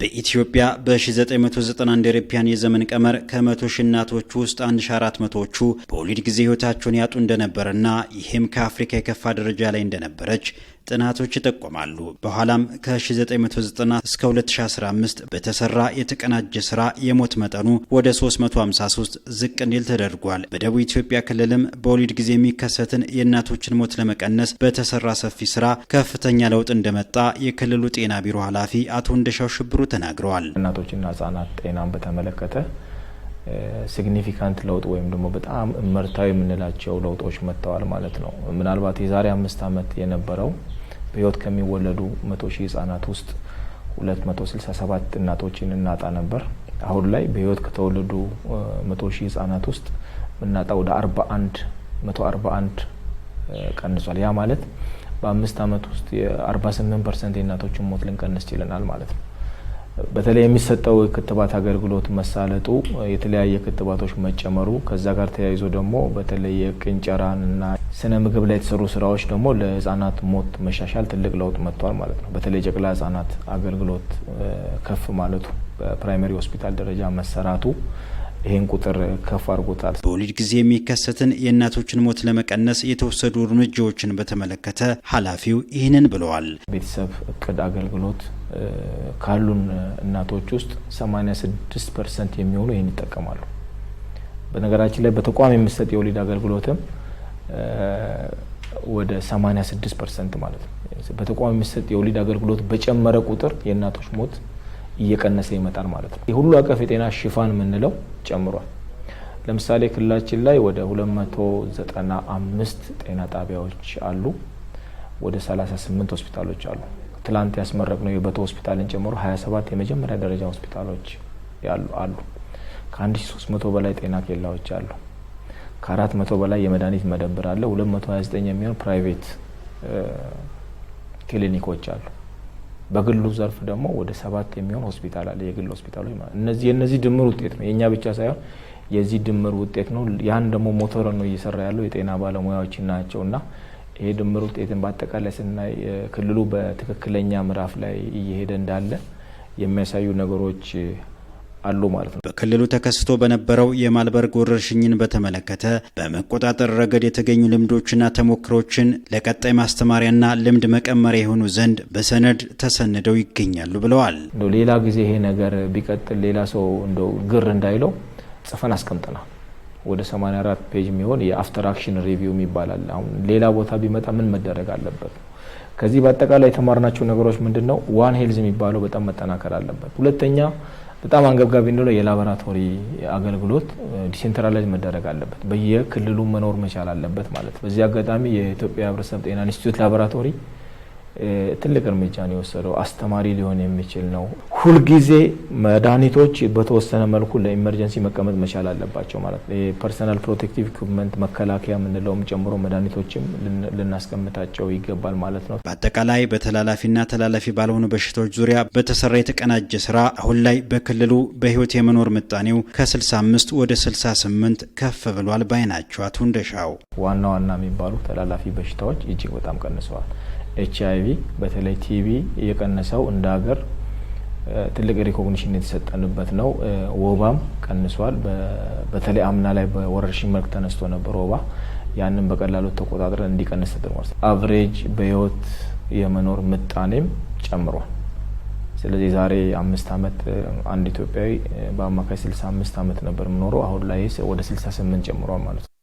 በኢትዮጵያ በ1991 አውሮፓውያን የዘመን ቀመር ከ100 ሺህ እናቶች ውስጥ 1400ዎቹ በወሊድ ጊዜ ህይወታቸውን ያጡ እንደነበርና ይህም ከአፍሪካ የከፋ ደረጃ ላይ እንደነበረች ጥናቶች ይጠቁማሉ። በኋላም ከ1990 እስከ 2015 በተሰራ የተቀናጀ ስራ የሞት መጠኑ ወደ 353 ዝቅ እንዲል ተደርጓል። በደቡብ ኢትዮጵያ ክልልም በወሊድ ጊዜ የሚከሰትን የእናቶችን ሞት ለመቀነስ በተሰራ ሰፊ ስራ ከፍተኛ ለውጥ እንደመጣ የክልሉ ጤና ቢሮ ኃላፊ አቶ እንደሻው ሽብሩ ተናግረዋል። እናቶችና ህጻናት ጤናን በተመለከተ ሲግኒፊካንት ለውጥ ወይም ደግሞ በጣም ምርታዊ የምንላቸው ለውጦች መጥተዋል ማለት ነው። ምናልባት የዛሬ 5 ዓመት የነበረው በህይወት ከሚወለዱ 100 ሺህ ህጻናት ውስጥ 267 እናቶችን እናጣ ነበር። አሁን ላይ በህይወት ከተወለዱ 100 ሺህ ህጻናት ውስጥ ምናጣ ወደ 141 ቀንሷል። ያ ማለት በ5 ዓመት ውስጥ የ48% የእናቶችን ሞት ልንቀንስ ችለናል ማለት ነው። በተለይ የሚሰጠው ክትባት አገልግሎት መሳለጡ የተለያየ ክትባቶች መጨመሩ ከዛ ጋር ተያይዞ ደግሞ በተለይ የቅንጨራንና ስነ ምግብ ላይ የተሰሩ ስራዎች ደግሞ ለህፃናት ሞት መሻሻል ትልቅ ለውጥ መጥቷል ማለት ነው። በተለይ ጨቅላ ህፃናት አገልግሎት ከፍ ማለቱ በፕራይመሪ ሆስፒታል ደረጃ መሰራቱ ይህን ቁጥር ከፍ አድርጎታል። በወሊድ ጊዜ የሚከሰትን የእናቶችን ሞት ለመቀነስ የተወሰዱ እርምጃዎችን በተመለከተ ኃላፊው ይህንን ብለዋል። ቤተሰብ እቅድ አገልግሎት ካሉን እናቶች ውስጥ 86% የሚሆኑ ይህን ይጠቀማሉ። በነገራችን ላይ በተቋም የሚሰጥ የወሊድ አገልግሎትም ወደ 86% ማለት ነው። በተቋም የሚሰጥ የወሊድ አገልግሎት በጨመረ ቁጥር የእናቶች ሞት እየቀነሰ ይመጣል ማለት ነው። የሁሉ አቀፍ የጤና ሽፋን የምንለው ጨምሯል። ለምሳሌ ክልላችን ላይ ወደ 295 ጤና ጣቢያዎች አሉ። ወደ 38 ሆስፒታሎች አሉ። ትላንት ያስመረቅነው የበቶ ሆስፒታልን ጨምሮ 27 የመጀመሪያ ደረጃ ሆስፒታሎች አሉ። ከ1300 በላይ ጤና ኬላዎች አሉ። ከ400 በላይ የመድኃኒት መደብር አለ። 229 የሚሆኑ ፕራይቬት ክሊኒኮች አሉ። በግሉ ዘርፍ ደግሞ ወደ 7 የሚሆን ሆስፒታል አለ፣ የግል ሆስፒታሎች ማለት ነው። የነዚህ ድምር ውጤት ነው። የኛ ብቻ ሳይሆን የዚህ ድምር ውጤት ነው። ያን ደግሞ ሞተር ነው እየሰራ ያለው የጤና ባለሙያዎች ናቸውና ይሄ ድምር ውጤትን በአጠቃላይ ስናይ ክልሉ በትክክለኛ ምዕራፍ ላይ እየሄደ እንዳለ የሚያሳዩ ነገሮች አሉ ማለት ነው። በክልሉ ተከስቶ በነበረው የማልበርግ ወረርሽኝን በተመለከተ በመቆጣጠር ረገድ የተገኙ ልምዶችና ተሞክሮችን ለቀጣይ ማስተማሪያና ልምድ መቀመሪያ የሆኑ ዘንድ በሰነድ ተሰንደው ይገኛሉ ብለዋል። ሌላ ጊዜ ይሄ ነገር ቢቀጥል ሌላ ሰው ግር እንዳይለው ጽፈን አስቀምጠናል። ወደ 84 ፔጅ የሚሆን የአፍተር አክሽን ሪቪው ይባላል። አሁን ሌላ ቦታ ቢመጣ ምን መደረግ አለበት? ከዚህ በአጠቃላይ የተማርናቸው ነገሮች ምንድነው? ዋን ሄልዝ የሚባለው በጣም መጠናከር አለበት። ሁለተኛ በጣም አንገብጋቢ እንደሆነ የላቦራቶሪ አገልግሎት ዲሴንትራላይዝ መደረግ አለበት። በየክልሉ መኖር መቻል አለበት ማለት ነው። በዚህ አጋጣሚ የኢትዮጵያ ህብረተሰብ ጤና ኢንስቲትዩት ላቦራቶሪ ትልቅ እርምጃ ነው የወሰደው። አስተማሪ ሊሆን የሚችል ነው። ሁልጊዜ መድኃኒቶች በተወሰነ መልኩ ለኢመርጀንሲ መቀመጥ መቻል አለባቸው ማለት ነው። የፐርሰናል ፕሮቴክቲቭ ኢኩዊፕመንት መከላከያ የምንለውም ጨምሮ መድኃኒቶችም ልናስቀምጣቸው ይገባል ማለት ነው። በአጠቃላይ በተላላፊና ተላላፊ ባልሆኑ በሽታዎች ዙሪያ በተሰራ የተቀናጀ ስራ አሁን ላይ በክልሉ በህይወት የመኖር ምጣኔው ከ65 ወደ 68 ከፍ ብሏል ባይ ናቸው አቶ እንደሻው። ዋና የሚባሉ ተላላፊ በሽታዎች እጅግ በጣም ቀንሰዋል። HIV በተለይ ቲቪ የቀነሰው እንደ ሀገር ትልቅ ሪኮግኒሽን የተሰጠንበት ነው። ወባም ቀንሷል። በተለይ አምና ላይ በወረርሽኝ መልክ ተነስቶ ነበር ወባ። ያንን በቀላሉ ተቆጣጥረን እንዲቀንስ ተደርጓል። አቨሬጅ በህይወት የመኖር ምጣኔም ጨምሯል። ስለዚህ ዛሬ 5 ዓመት አንድ ኢትዮጵያዊ በአማካይ 65 ዓመት ነበር የሚኖረው። አሁን ላይ ወደ 68 ጨምሯል ማለት ነው።